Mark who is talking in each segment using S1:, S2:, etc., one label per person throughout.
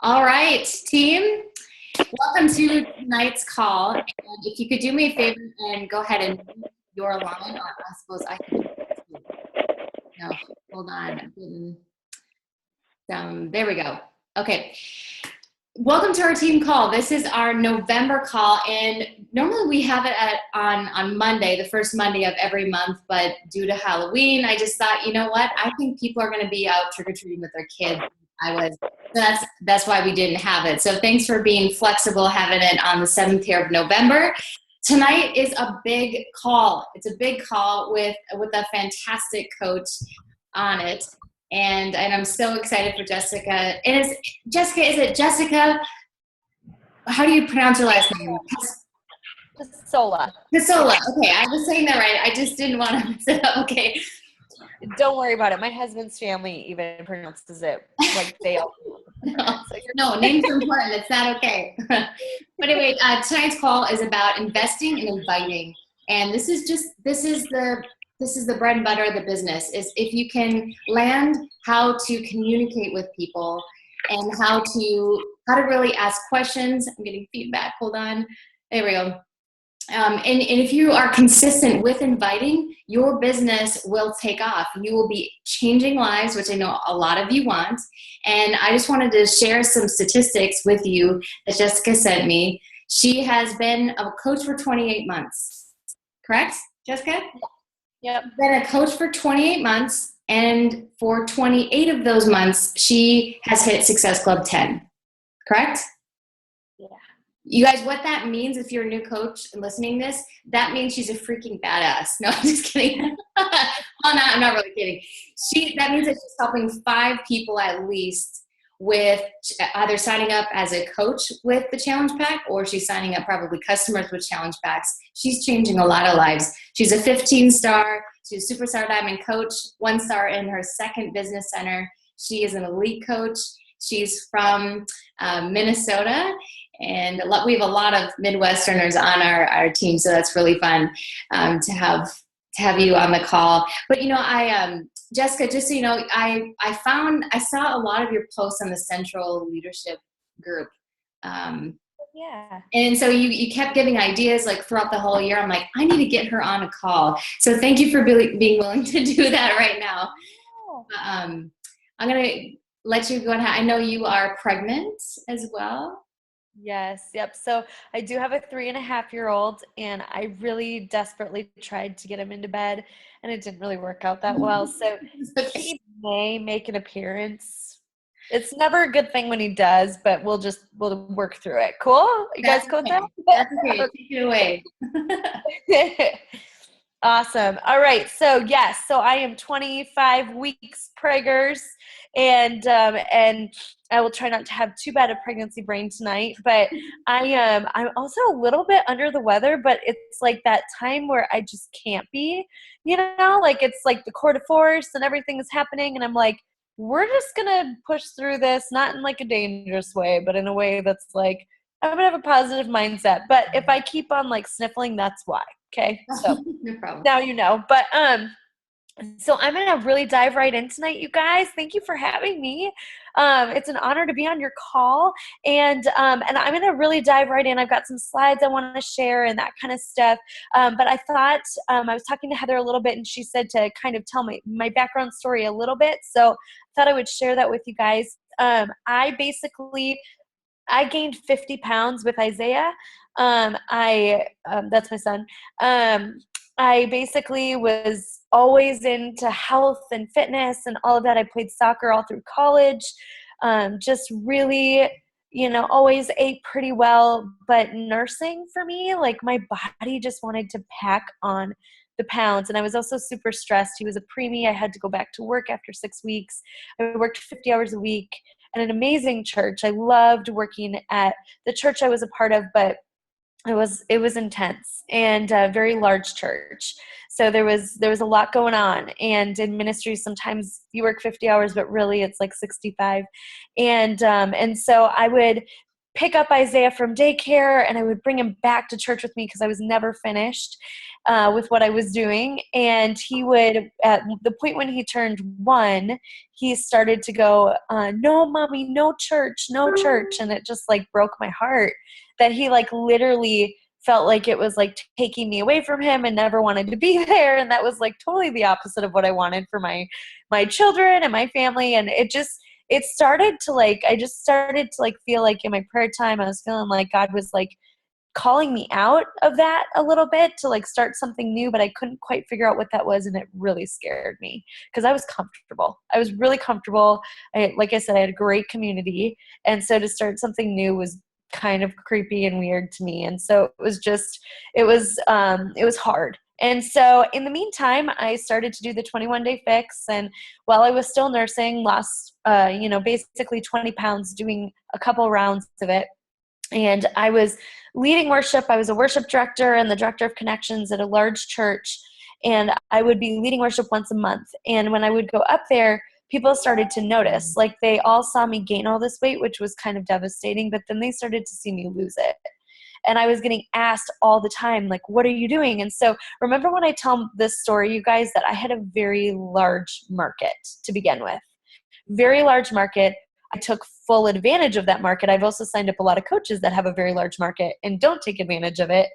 S1: All right, team. Welcome to tonight's call. And if you could do me a favor and go ahead and mute your line, or I suppose I can do it too. No, hold on. I'm getting down. There we go. Okay. Welcome to our team call. This is our November call, and normally we have it on Monday, the first Monday of every month, but due to Halloween, I just thought, you know what? I think people are going to be out trick-or-treating with their kids. That's why we didn't have it. So thanks for being flexible, having it on the 7th here of November. Tonight is a big call. It's a big call with a fantastic coach on it. And I'm so excited for Jessica. And is it Jessica? How do you pronounce your last name?
S2: Pesola.
S1: Pesola. Okay, I was saying that right. I just didn't want to mess it up. Okay.
S2: Don't worry about it. My husband's family even pronounces it like they all do.
S1: No, names are important. It's not okay. But anyway, tonight's call is about investing and inviting. And this is the bread and butter of the business, is if you can land how to communicate with people and how to really ask questions. I'm getting feedback. Hold on. There we go. And if you are consistent with inviting, your business will take off. You will be changing lives, which I know a lot of you want. And I just wanted to share some statistics with you that Jessica sent me. She has been a coach for 28 months. Correct, Jessica?
S2: Yep.
S1: Been a coach for 28 months, and for 28 of those months, she has hit Success Club 10. Correct?
S2: Yeah.
S1: You guys, what that means, if you're a new coach and listening to this, that means she's a freaking badass. No, I'm just kidding. Well, I'm not really kidding. That means that she's helping 5 people at least with either signing up as a coach with the challenge pack, or she's signing up probably customers with challenge packs. She's changing a lot of lives. She's a 15-star. She's a superstar diamond coach, 1-star in her 2nd business center. She is an elite coach. She's from Minnesota, and we have a lot of Midwesterners on our team, so that's really fun to have you on the call. But Jessica, just so you know, I saw a lot of your posts on the Central Leadership Group.
S2: Yeah.
S1: And so you kept giving ideas like throughout the whole year. I'm like, I need to get her on a call. So thank you for being willing to do that right now. I'm going to let you go ahead. I know you are pregnant as well.
S2: Yes. Yep. So I do have a 3.5-year-old, and I really desperately tried to get him into bed, and it didn't really work out that well. So he may make an appearance. It's never a good thing when he does, but we'll work through it. Cool? You guys cool with that?
S1: That's okay. Take it away.
S2: Awesome. All right. So yes, so I am 25 weeks preggers, and I will try not to have too bad a pregnancy brain tonight, but I'm also a little bit under the weather, but it's like that time where I just can't be, like it's like the court of force and everything is happening, and I'm like, we're just gonna push through this, not in like a dangerous way, but in a way that's like, I'm gonna have a positive mindset. But if I keep on like sniffling, that's why. Okay, so
S1: no problem.
S2: now you know. But so I'm gonna really dive right in tonight, you guys. Thank you for having me. It's an honor to be on your call, and I'm gonna really dive right in. I've got some slides I want to share and that kind of stuff. But I thought I was talking to Heather a little bit, and she said to kind of tell my background story a little bit. So I thought I would share that with you guys. I gained 50 pounds with Isaiah. That's my son. I basically was always into health and fitness and all of that. I played soccer all through college. Just really, always ate pretty well. But nursing for me, like my body just wanted to pack on the pounds. And I was also super stressed. He was a preemie. I had to go back to work after 6 weeks. I worked 50 hours a week at an amazing church. I loved working at the church I was a part of, but it was intense and a very large church. So there was a lot going on. And in ministry, sometimes you work 50 hours, but really it's like 65. And so I would pick up Isaiah from daycare and I would bring him back to church with me because I was never finished with what I was doing. And he would, at the point when he turned 1, he started to go, no, mommy, no church, no church. And it just like broke my heart that he like literally felt like it was like taking me away from him and never wanted to be there. And that was like totally the opposite of what I wanted for my children and my family. And it started to like, I just started to like feel like in my prayer time, I was feeling like God was like calling me out of that a little bit to like start something new, but I couldn't quite figure out what that was. And it really scared me because I was comfortable. I was really comfortable. Like I said, I had a great community. And so to start something new was kind of creepy and weird to me. And so it was hard. And so in the meantime, I started to do the 21-day fix. And while I was still nursing, lost, basically 20 pounds doing a couple rounds of it. And I was leading worship. I was a worship director and the director of connections at a large church. And I would be leading worship once a month. And when I would go up there, people started to notice. Like they all saw me gain all this weight, which was kind of devastating. But then they started to see me lose it. And I was getting asked all the time, like, what are you doing? And so remember when I tell this story, you guys, that I had a very large market to begin with. Very large market. I took full advantage of that market. I've also signed up a lot of coaches that have a very large market and don't take advantage of it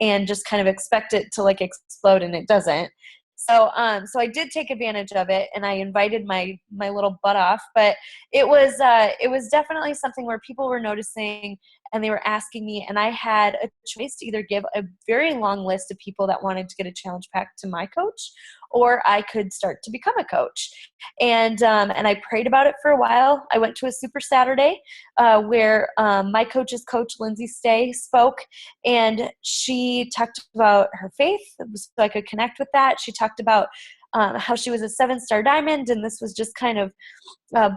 S2: and just kind of expect it to like explode, and it doesn't. So I did take advantage of it, and I invited my little butt off. But it was definitely something where people were noticing and they were asking me, and I had a choice to either give a very long list of people that wanted to get a challenge pack to my coach, or I could start to become a coach. And I prayed about it for a while. I went to a Super Saturday where my coach's coach, Lindsay Stay, spoke, and she talked about her faith so I could connect with that. She talked about how she was a 7-star diamond, and this was just kind of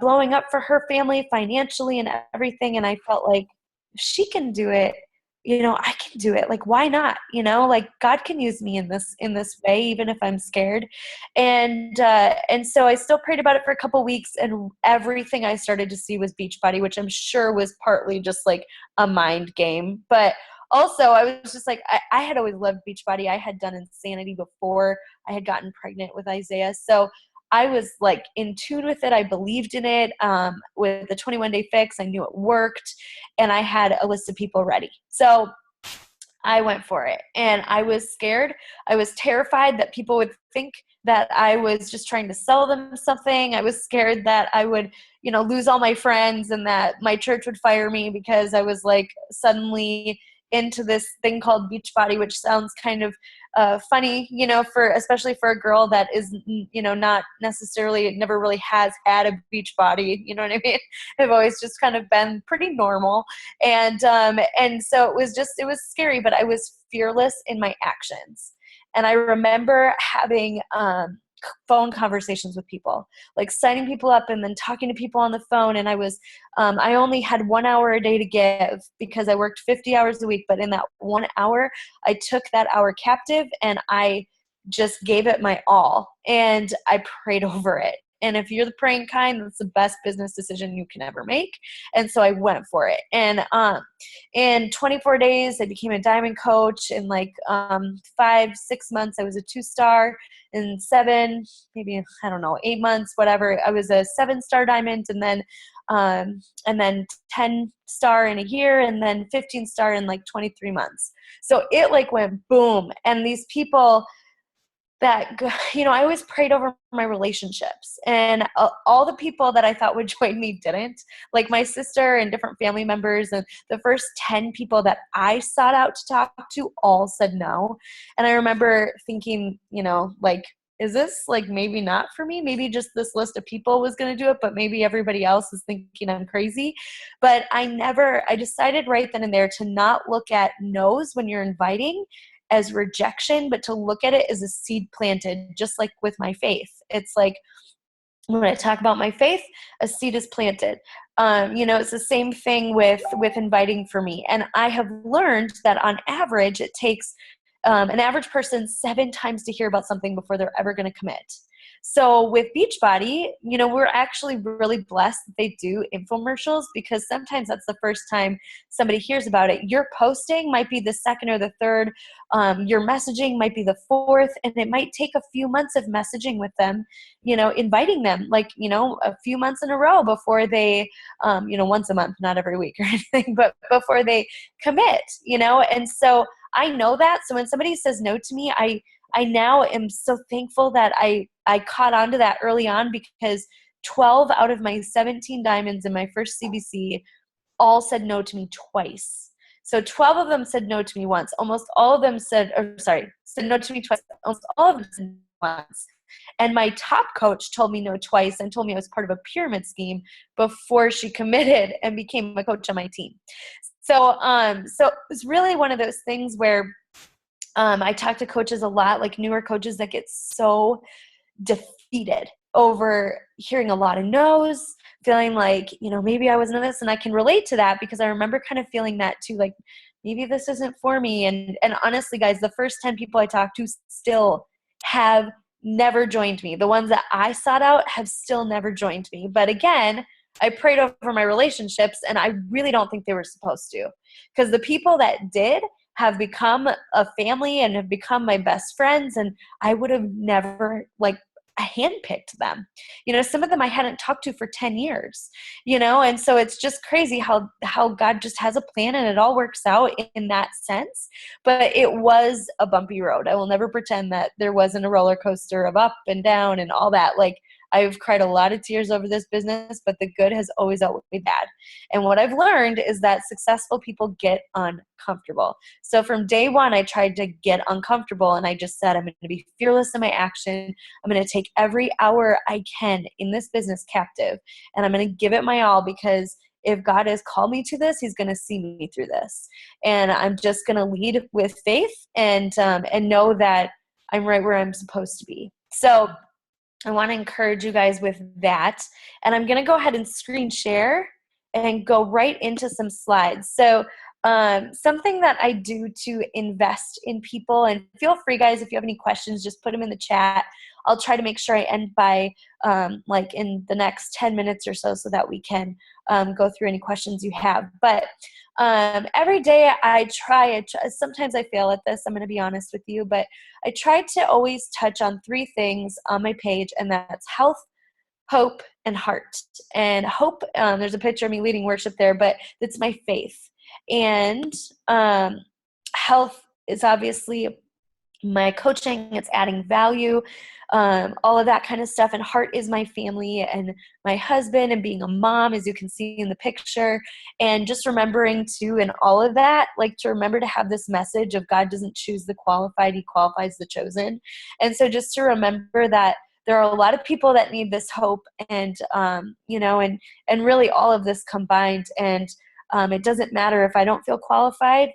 S2: blowing up for her family financially and everything. And I felt like, if she can do it, I can do it. Like, why not? Like God can use me in this way, even if I'm scared. And so I still prayed about it for a couple weeks, and everything I started to see was Beachbody, which I'm sure was partly just like a mind game. But also I was just like, I had always loved Beachbody. I had done Insanity before I had gotten pregnant with Isaiah. So I was like in tune with it. I believed in it. With the 21-day fix, I knew it worked, and I had a list of people ready. So I went for it, and I was scared. I was terrified that people would think that I was just trying to sell them something. I was scared that I would, lose all my friends and that my church would fire me because I was like suddenly into this thing called Beachbody, which sounds kind of funny, especially for a girl that is, not necessarily, never really has had a beach body, you know what I mean? I've always just kind of been pretty normal. And so it was scary, but I was fearless in my actions. And I remember having phone conversations with people, like signing people up and then talking to people on the phone. And I only had 1 hour a day to give because I worked 50 hours a week. But in that 1 hour, I took that hour captive and I just gave it my all, and I prayed over it. And if you're the praying kind, that's the best business decision you can ever make. And so I went for it. And in 24 days, I became a diamond coach. In like 5-6 months, I was a 2-star. In 7, maybe, I don't know, 8 months, whatever, I was a 7-star diamond. And then 10-star in a year, and then 15-star in like 23 months. So it like went boom. And these people that, I always prayed over my relationships, and all the people that I thought would join me didn't. Like my sister and different family members, and the first 10 people that I sought out to talk to all said no. And I remember thinking, like, is this like maybe not for me? Maybe just this list of people was going to do it, but maybe everybody else is thinking I'm crazy. But I decided right then and there to not look at no's when you're inviting as rejection, but to look at it as a seed planted, just like with my faith. It's like when I talk about my faith, a seed is planted. It's the same thing with inviting for me. And I have learned that on average, it takes an average person 7 times to hear about something before they're ever going to commit. So with Beachbody, we're actually really blessed that they do infomercials, because sometimes that's the first time somebody hears about it. Your posting might be the second or the third. Your messaging might be the fourth, and it might take a few months of messaging with them, inviting them a few months in a row before they, once a month, not every week or anything, but before they commit, and so I know that. So when somebody says no to me, I now am so thankful that I caught on to that early on, because 12 out of my 17 diamonds in my first CBC all said no to me twice. So 12 of them said no to me once. Almost all of them said no to me twice. Almost all of them said no once. And my top coach told me no twice and told me I was part of a pyramid scheme before she committed and became a coach on my team. So it was really one of those things where I talk to coaches a lot, like newer coaches that get so defeated over hearing a lot of no's, feeling like, maybe I wasn't this. And I can relate to that, because I remember kind of feeling that too, like maybe this isn't for me. And honestly, guys, the first 10 people I talked to still have never joined me. The ones that I sought out have still never joined me. But again, I prayed over my relationships, and I really don't think they were supposed to, because the people that did have become a family and have become my best friends, and I would have never handpicked them. Some of them I hadn't talked to for 10 years, and so it's just crazy how God just has a plan, and it all works out in that sense. But it was a bumpy road. I will never pretend that there wasn't a roller coaster of up and down and all that. I've cried a lot of tears over this business, but the good has always outweighed bad. And what I've learned is that successful people get uncomfortable. So from day one, I tried to get uncomfortable, and I just said, I'm going to be fearless in my action. I'm going to take every hour I can in this business captive, and I'm going to give it my all, because if God has called me to this, he's going to see me through this. And I'm just going to lead with faith and know that I'm right where I'm supposed to be. So I want to encourage you guys with that. And I'm going to go ahead and screen share and go right into some slides. So something that I do to invest in people, and feel free, guys, if you have any questions, just put them in the chat. I'll try to make sure I end by in the next 10 minutes or so that we can go through any questions you have. But every day I try, sometimes I fail at this, I'm going to be honest with you, but I try to always touch on 3 things on my page, and that's health, hope, and heart. And hope, there's a picture of me leading worship there, but it's my faith. And health is obviously my coaching, it's adding value, all of that kind of stuff. And heart is my family and my husband and being a mom, as you can see in the picture. And just remembering too, in all of that, to remember to have this message of God doesn't choose the qualified, he qualifies the chosen. And so just to remember that there are a lot of people that need this hope, and, and really all of this combined. And it doesn't matter if I don't feel qualified,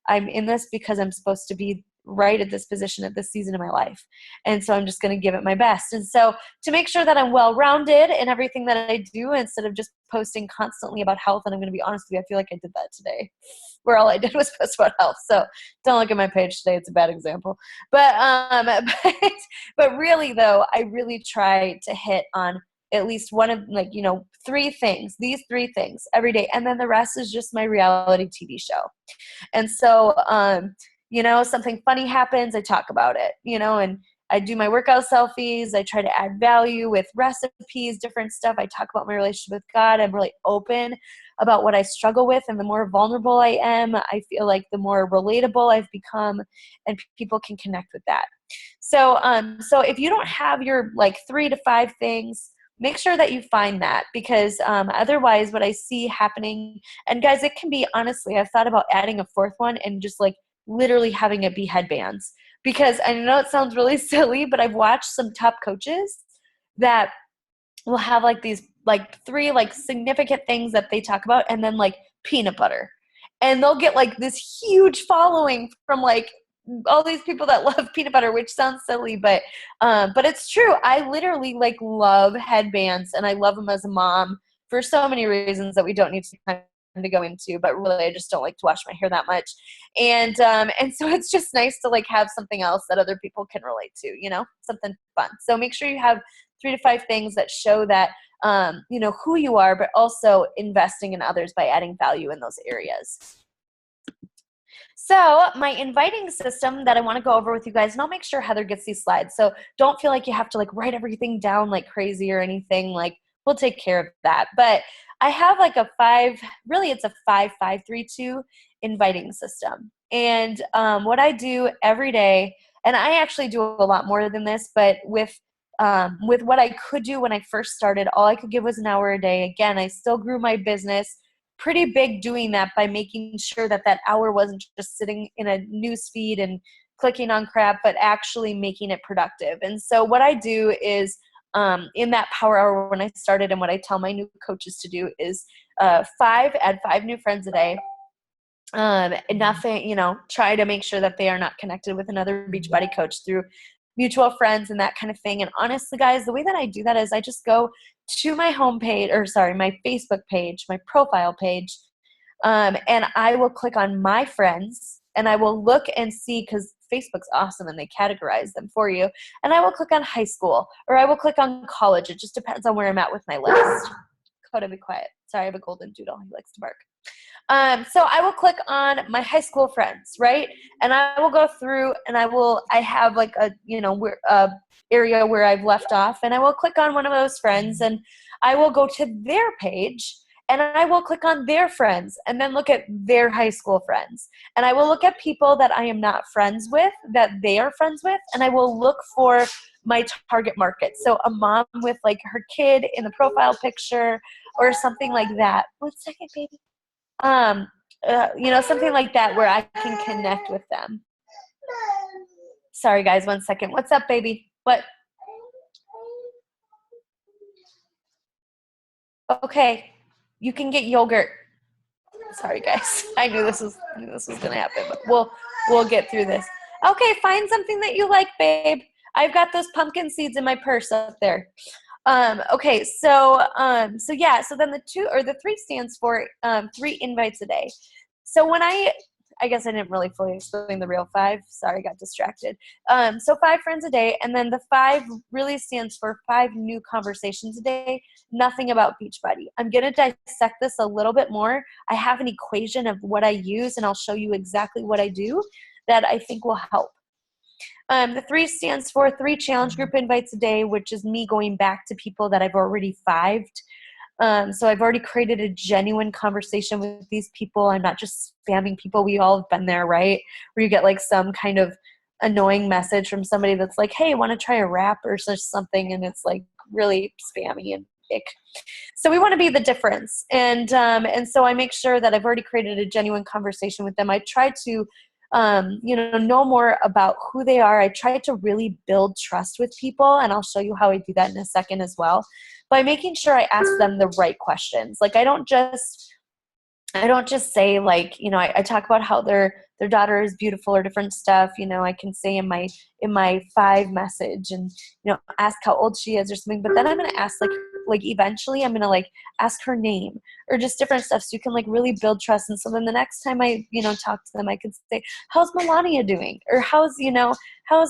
S2: I'm in this because I'm supposed to be right at this position at this season of my life. And so I'm just going to give it my best. And so to make sure that I'm well-rounded in everything that I do, instead of just posting constantly about health, and I'm going to be honest with you, I feel like I did that today, where all I did was post about health. So don't look at my page today. It's a bad example. But really though, I really try to hit on at least one of 3 things, these 3 things every day. And then the rest is just my reality TV show. And so, something funny happens, I talk about it, and I do my workout selfies. I try to add value with recipes, different stuff. I talk about my relationship with God. I'm really open about what I struggle with. And the more vulnerable I am, I feel like the more relatable I've become, and people can connect with that. So, if you don't have your 3 to 5 things, make sure that you find that, because otherwise what I see happening, and guys, it can be, honestly, I've thought about adding a 4th one and just literally having it be headbands, because I know it sounds really silly, but I've watched some top coaches that will have these 3 significant things that they talk about, and then peanut butter, and they'll get this huge following from all these people that love peanut butter, which sounds silly, but it's true. I literally love headbands, and I love them as a mom for so many reasons that we don't need to to go into, but really I just don't like to wash my hair that much. And so it's just nice to like have something else that other people can relate to, you know, something fun. So make sure you have 3 to 5 things that show that, you know, who you are, but also investing in others by adding value in those areas. So my inviting system that I want to go over with you guys, and I'll make sure Heather gets these slides. So don't feel like you have to like write everything down like crazy or anything. Like we'll take care of that. But I have like a 5, really it's a 5-5-3-2 inviting system. And what I do every day, and I actually do a lot more than this, but with what I could do when I first started, all I could give was an hour a day. Again, I still grew my business pretty big doing that by making sure that that hour wasn't just sitting in a news feed and clicking on crap, but actually making it productive. And so what I do is in that power hour when I started, and what I tell my new coaches to do is add 5 new friends a day. Nothing, you know, try to make sure that they are not connected with another Beachbody coach through mutual friends and that kind of thing. And honestly, guys, the way that I do that is I just go to my homepage, or sorry, my Facebook page, my profile page, and I will click on my friends, and I will look and see, because Facebook's awesome and they categorize them for you. And I will click on high school, or I will click on college. It just depends on where I'm at with my list. Coda, be quiet. Sorry, I have a golden doodle. He likes to bark. So I will click on my high school friends, right? And I will go through, and I have like a, you know, area where I've left off, and I will click on one of those friends, and I will go to their page, and I will click on their friends, and then look at their high school friends. And I will look at people that I am not friends with, that they are friends with, and I will look for my target market. So a mom with like her kid in the profile picture or something like that. 1 second, baby. You know, something like that where I can connect with them. Sorry, guys, 1 second. What's up, baby? What? Okay, you can get yogurt. Sorry, guys. I knew this was gonna happen, but we'll get through this. Okay, find something that you like, babe. I've got those pumpkin seeds in my purse up there. Okay, so yeah, so then the 2 or the 3 stands for 3 invites a day. So when I guess I didn't really fully explain the real 5. Sorry, I got distracted. So 5 friends a day, and then the 5 really stands for 5 new conversations a day. Nothing about Beachbody. I'm going to dissect this a little bit more. I have an equation of what I use, and I'll show you exactly what I do that I think will help. The 3 stands for 3 challenge group invites a day, which is me going back to people that I've already 5'd. So I've already created a genuine conversation with these people. I'm not just spamming people. We all have been there, right? Where you get like some kind of annoying message from somebody that's like, hey, want to try a wrap or something? And it's like really spammy and ick. So we want to be the difference. And so I make sure that I've already created a genuine conversation with them. I try to know more about who they are. I try to really build trust with people, and I'll show you how I do that in a second as well, by making sure I ask them the right questions. Like I don't just say like, you know, I talk about how their daughter is beautiful or different stuff, you know, I can say in my 5 message and, you know, ask how old she is or something, but then I'm going to ask like eventually I'm going to like ask her name or just different stuff. So you can like really build trust. And so then the next time I, you know, talk to them, I could say, how's Melania doing? Or how's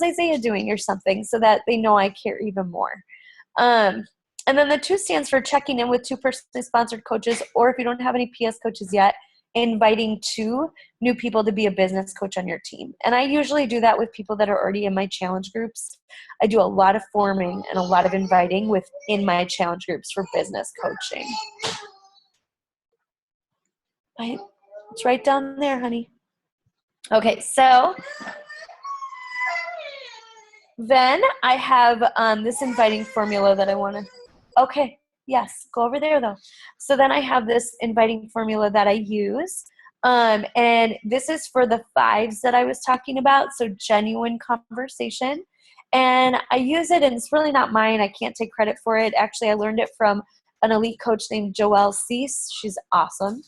S2: Isaiah doing or something, so that they know I care even more. And then the 2 stands for checking in with 2 personally sponsored coaches, or if you don't have any PS coaches yet, inviting 2 new people to be a business coach on your team. And I usually do that with people that are already in my challenge groups. I do a lot of forming and a lot of inviting within my challenge groups for business coaching. It's right down there, honey. Okay, so then I have this inviting formula that I want to. Okay, yes, go over there though. So then I have this inviting formula that I use, and this is for the 5s that I was talking about, so genuine conversation. And I use it, and it's really not mine. I can't take credit for it. Actually, I learned it from an elite coach named Joelle Cease. She's awesome.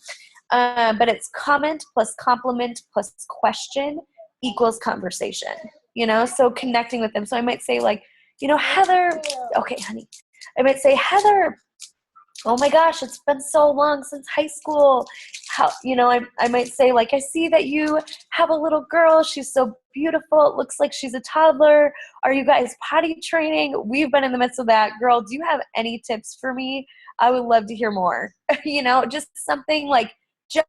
S2: But it's comment plus compliment plus question equals conversation, you know, so connecting with them. So I might say like, you know, Heather, okay, honey. I might say, Heather, oh my gosh, it's been so long since high school. How, I might say, like, I see that you have a little girl. She's so beautiful. It looks like she's a toddler. Are you guys potty training? We've been in the midst of that. Girl, do you have any tips for me? I would love to hear more. Just something like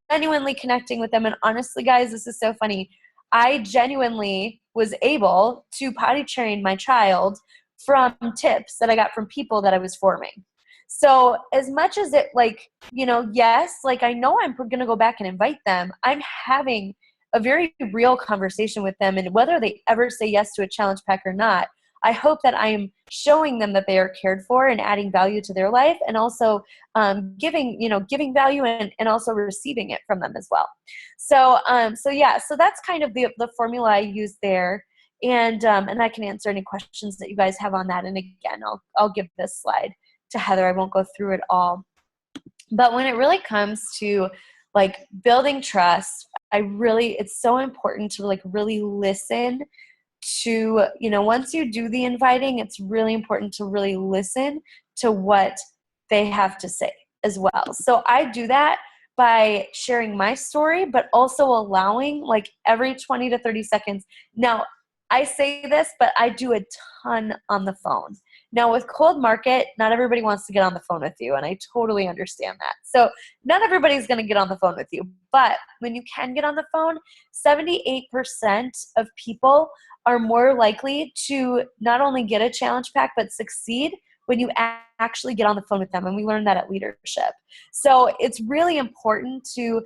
S2: genuinely connecting with them. And honestly, guys, this is so funny. I genuinely was able to potty train my child from tips that I got from people that I was forming. So as much as it, like, yes, like, I know I'm going to go back and invite them, I'm having a very real conversation with them. And whether they ever say yes to a challenge pack or not, I hope that I'm showing them that they are cared for and adding value to their life, and also giving value and also receiving it from them as well. So that's kind of the formula I use there. And I can answer any questions that you guys have on that. And again, I'll give this slide to Heather. I won't go through it all. But when it really comes to like building trust, it's so important to like really listen to, once you do the inviting, it's really important to really listen to what they have to say as well. So I do that by sharing my story, but also allowing like every 20 to 30 seconds. Now, I say this, but I do a ton on the phone. Now, with cold market, not everybody wants to get on the phone with you, and I totally understand that. So not everybody's going to get on the phone with you, but when you can get on the phone, 78% of people are more likely to not only get a challenge pack, but succeed when you actually get on the phone with them. And we learned that at leadership. So it's really important to,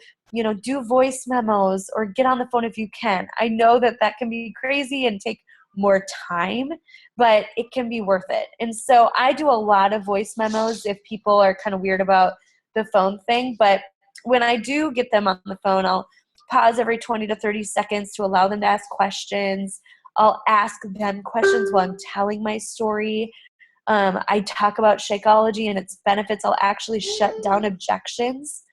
S2: do voice memos or get on the phone if you can. I know that can be crazy and take more time, but it can be worth it. And so I do a lot of voice memos if people are kind of weird about the phone thing. But when I do get them on the phone, I'll pause every 20 to 30 seconds to allow them to ask questions. I'll ask them questions while I'm telling my story. I talk about Shakeology and its benefits. I'll actually shut down objections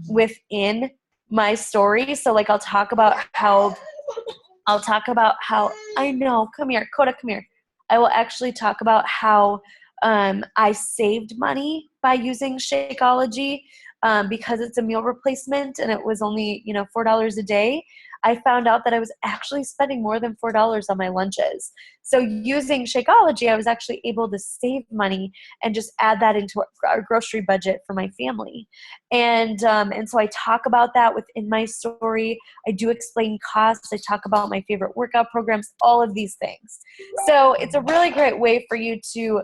S2: within my story. So like I'll talk about how I know, come here, Coda, come here. I will actually talk about how I saved money by using Shakeology because it's a meal replacement and it was only, $4 a day. I found out that I was actually spending more than $4 on my lunches. So using Shakeology, I was actually able to save money and just add that into our grocery budget for my family. And so I talk about that within my story. I do explain costs. I talk about my favorite workout programs, all of these things. So it's a really great way for you to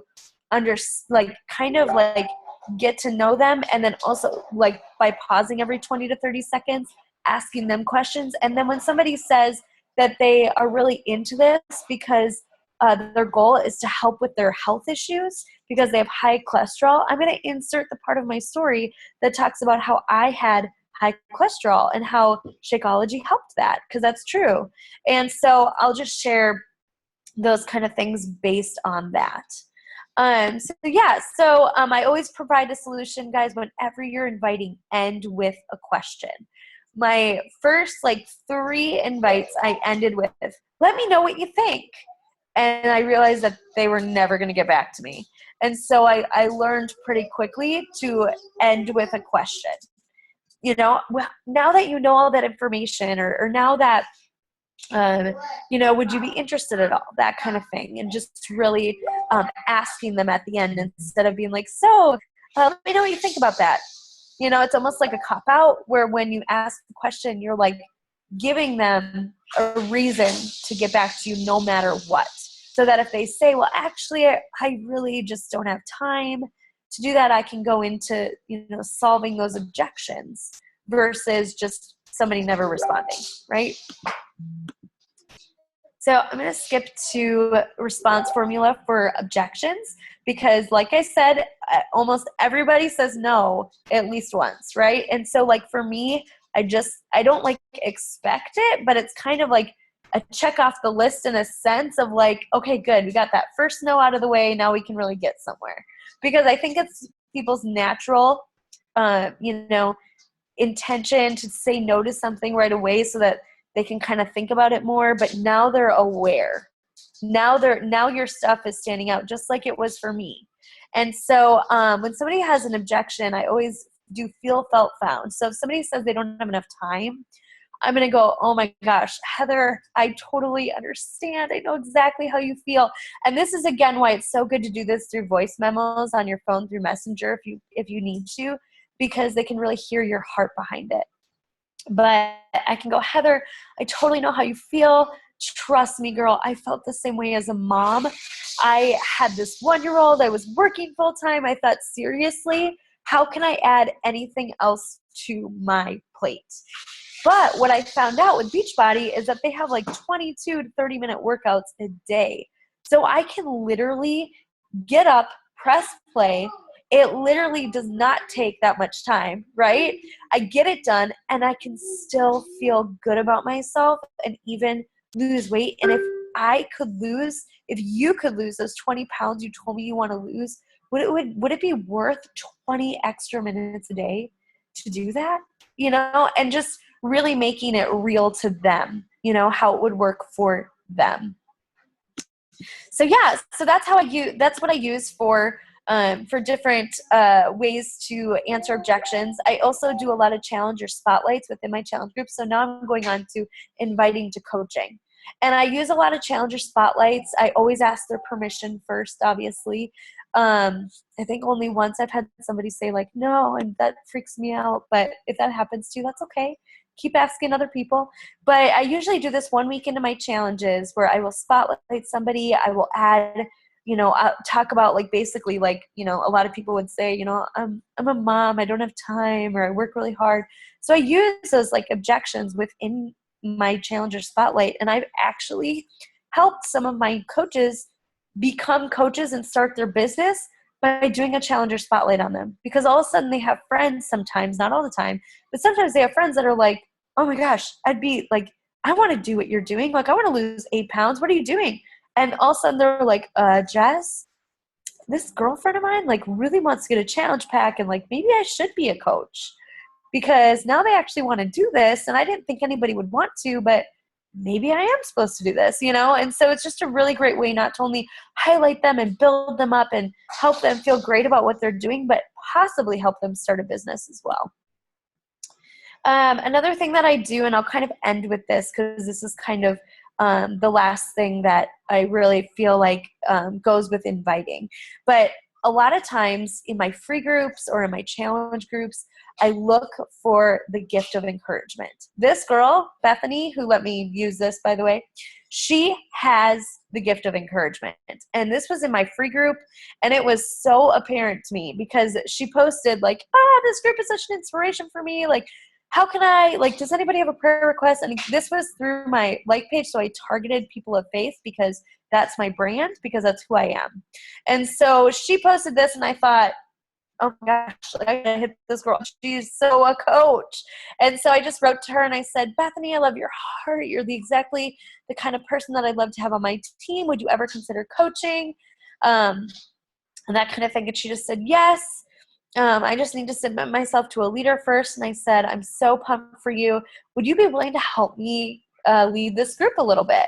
S2: get to know them, and then also like by pausing every 20 to 30 seconds, asking them questions. And then when somebody says that they are really into this because their goal is to help with their health issues because they have high cholesterol, I'm going to insert the part of my story that talks about how I had high cholesterol and how Shakeology helped that, because that's true. And so I'll just share those kind of things based on that. So I always provide a solution, guys, whenever you're inviting, end with a question. My first 3 invites I ended with, let me know what you think. And I realized that they were never going to get back to me. And so I learned pretty quickly to end with a question. Well, now that you know all that information, or now that, would you be interested at all? That kind of thing. And just really asking them at the end instead of being like, so let me know what you think about that. It's almost like a cop-out where when you ask the question, you're like giving them a reason to get back to you no matter what. So that if they say, well, actually, I really just don't have time to do that, I can go into, solving those objections versus just somebody never responding, right? So I'm going to skip to response formula for objections because, like I said, almost everybody says no at least once, right? And so, for me, I don't expect it, but it's kind of like a check off the list in a sense of okay, good, we got that first no out of the way. Now we can really get somewhere, because I think it's people's natural, intention to say no to something right away so that they can kind of think about it more, but now they're aware. Now your stuff is standing out just like it was for me. And so when somebody has an objection, I always do feel, felt, found. So if somebody says they don't have enough time, I'm going to go, oh my gosh, Heather, I totally understand. I know exactly how you feel. And this is, again, why it's so good to do this through voice memos on your phone through Messenger if you need to, because they can really hear your heart behind it. But I can go, Heather, I totally know how you feel. Trust me, girl, I felt the same way as a mom. I had this 1-year-old. I was working full time. I thought, seriously, how can I add anything else to my plate? But what I found out with Beachbody is that they have like 22 to 30-minute workouts a day. So I can literally get up, press play. It literally does not take that much time, right? I get it done, and I can still feel good about myself and even lose weight. And if you could lose those 20 pounds you told me you want to lose, would it be worth 20 extra minutes a day to do that? And just really making it real to them, how it would work for them. So yeah, so that's what I use for different ways to answer objections. I also do a lot of challenger spotlights within my challenge group. So now I'm going on to inviting to coaching. And I use a lot of challenger spotlights. I always ask their permission first, obviously. I think only once I've had somebody say like, no, and that freaks me out. But if that happens to you, that's okay. Keep asking other people. But I usually do this 1 week into my challenges where I will spotlight somebody. I will add, I'll talk about like basically like, a lot of people would say, I'm a mom, I don't have time, or I work really hard. So I use those like objections within my challenger spotlight. And I've actually helped some of my coaches become coaches and start their business by doing a challenger spotlight on them, because all of a sudden they have friends sometimes, not all the time, but sometimes they have friends that are like, oh my gosh, I'd be like, I want to do what you're doing. Like, I want to lose 8 pounds. What are you doing? And all of a sudden they're like, Jess, this girlfriend of mine like really wants to get a challenge pack, and like, maybe I should be a coach, because now they actually want to do this. And I didn't think anybody would want to, but maybe I am supposed to do this, And so it's just a really great way not to only highlight them and build them up and help them feel great about what they're doing, but possibly help them start a business as well. Another thing that I do, and I'll kind of end with this because this is kind of the last thing that I really feel like goes with inviting. But a lot of times in my free groups or in my challenge groups, I look for the gift of encouragement. This girl, Bethany, who let me use this, by the way, she has the gift of encouragement. And this was in my free group, and it was so apparent to me because she posted like, this group is such an inspiration for me. Like, how can I, like, does anybody have a prayer request? And this was through my like page. So I targeted people of faith because that's my brand, because that's who I am. And so she posted this, and I thought, oh my gosh, I gotta hit this girl. She's so a coach. And so I just wrote to her and I said, Bethany, I love your heart. You're exactly the kind of person that I'd love to have on my team. Would you ever consider coaching? And that kind of thing. And she just said, yes. I just need to submit myself to a leader first. And I said, I'm so pumped for you. Would you be willing to help me lead this group a little bit?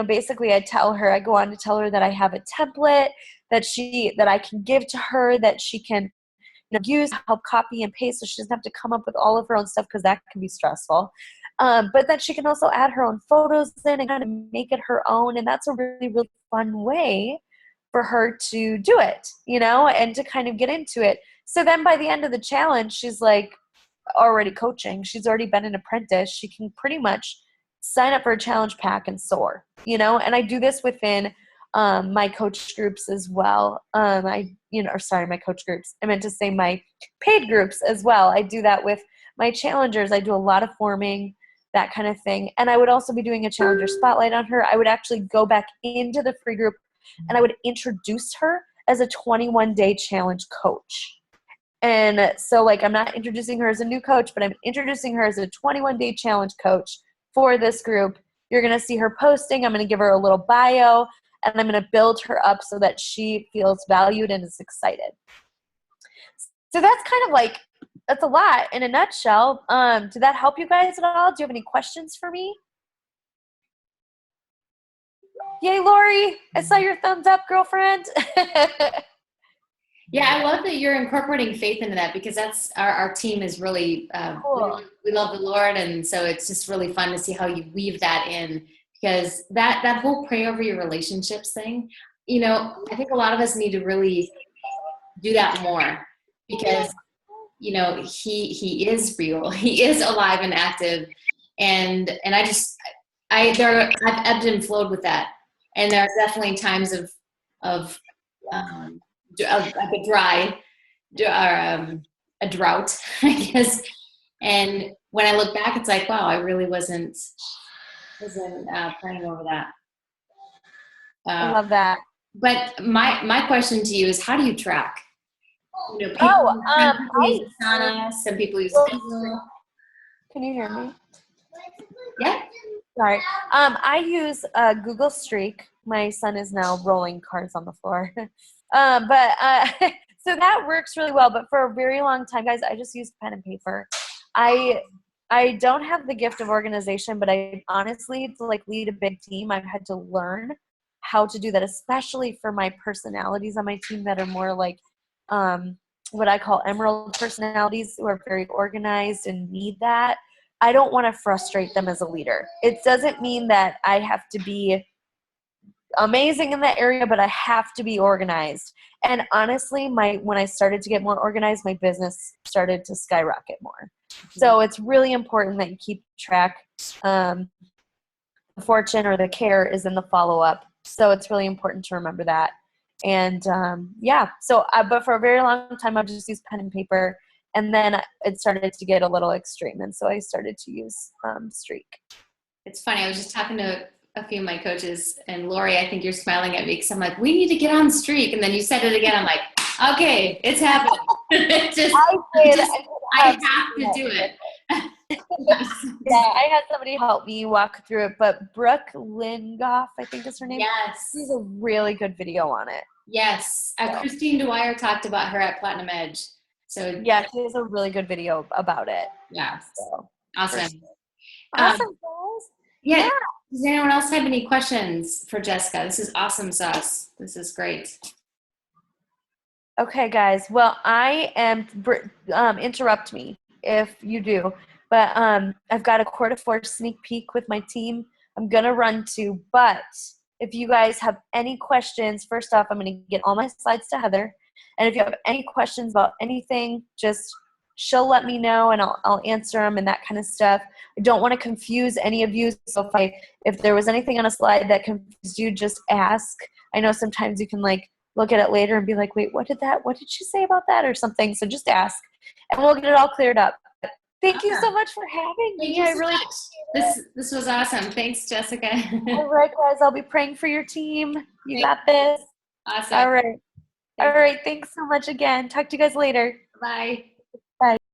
S2: Basically I go on to tell her that I have a template that I can give to her, that she can use, help copy and paste, so she doesn't have to come up with all of her own stuff, because that can be stressful. But that she can also add her own photos in and kind of make it her own. And that's a really, really fun way for her to do it, and to kind of get into it. So then by the end of the challenge, she's like already coaching. She's already been an apprentice. She can pretty much sign up for a challenge pack and soar, and I do this within my coach groups as well. My coach groups. I meant to say my paid groups as well. I do that with my challengers. I do a lot of forming, that kind of thing. And I would also be doing a challenger spotlight on her. I would actually go back into the free group and I would introduce her as a 21-day challenge coach. And so like, I'm not introducing her as a new coach, but I'm introducing her as a 21-day challenge coach for this group. You're going to see her posting. I'm going to give her a little bio, and I'm going to build her up so that she feels valued and is excited. So that's kind of like, that's a lot in a nutshell. Did that help you guys at all? Do you have any questions for me? Yay, Lori. I saw your thumbs up, girlfriend.
S1: Yeah, I love that you're incorporating faith into that, because that's our team is really
S2: Cool.
S1: we love the Lord, and so it's just really fun to see how you weave that in, because that whole pray over your relationships thing, I think a lot of us need to really do that more, because he is real, he is alive and active, and I've ebbed and flowed with that, and there are definitely times of like a drought, I guess. And when I look back, it's like, wow, I really wasn't praying over that.
S2: I love that.
S1: But my question to you is, how do you track?
S2: Oh,
S1: Some people use Asana, some people use Pesola.
S2: Can you hear me?
S1: Yeah.
S2: Sorry. I use Google Streak. My son is now rolling cards on the floor. So that works really well. But for a very long time, guys, I just used pen and paper. I don't have the gift of organization, but I honestly, to like lead a big team, I've had to learn how to do that, especially for my personalities on my team that are more like what I call emerald personalities, who are very organized and need that. I don't want to frustrate them as a leader. It doesn't mean that I have to be amazing in that area, but I have to be organized. And honestly, when I started to get more organized, my business started to skyrocket more. So it's really important that you keep track. The fortune or the care is in the follow-up. So it's really important to remember that. And but for a very long time, I've just used pen and paper. And then it started to get a little extreme. And so I started to use Streak.
S1: It's funny. I was just talking to a few of my coaches, and Lori, I think you're smiling at me because I'm like, we need to get on Streak. And then you said it again. I'm like, okay, it's happening. I have to do it.
S2: Yeah, I had somebody help me walk through it, but Brooke Lingoff, I think is her name.
S1: Yes.
S2: She's a really good video on it.
S1: Yes. Christine Dwyer talked about her at Platinum Edge. So
S2: yeah, she has a really good video about it.
S1: Yeah.
S2: So
S1: awesome.
S2: Awesome, guys.
S1: Yeah. Does anyone else have any questions for Jessica? This is awesome sauce. This is great.
S2: Okay, guys. Well, I am interrupt me if you do. But I've got a 4:45 sneak peek with my team. I'm going to run to. But if you guys have any questions, first off, I'm going to get all my slides to Heather. And if you have any questions about anything, she'll let me know and I'll answer them and that kind of stuff. I don't want to confuse any of you. So if there was anything on a slide that confused you, just ask. I know sometimes you can look at it later and be like, wait, what did she say about that or something? So just ask and we'll get it all cleared up. Thank you so much for having me.
S1: I really this was awesome. Thanks, Jessica.
S2: All right, guys. I'll be praying for your team. You got this.
S1: Awesome.
S2: All right. All right. Thanks so much again. Talk to you guys later.
S1: Bye.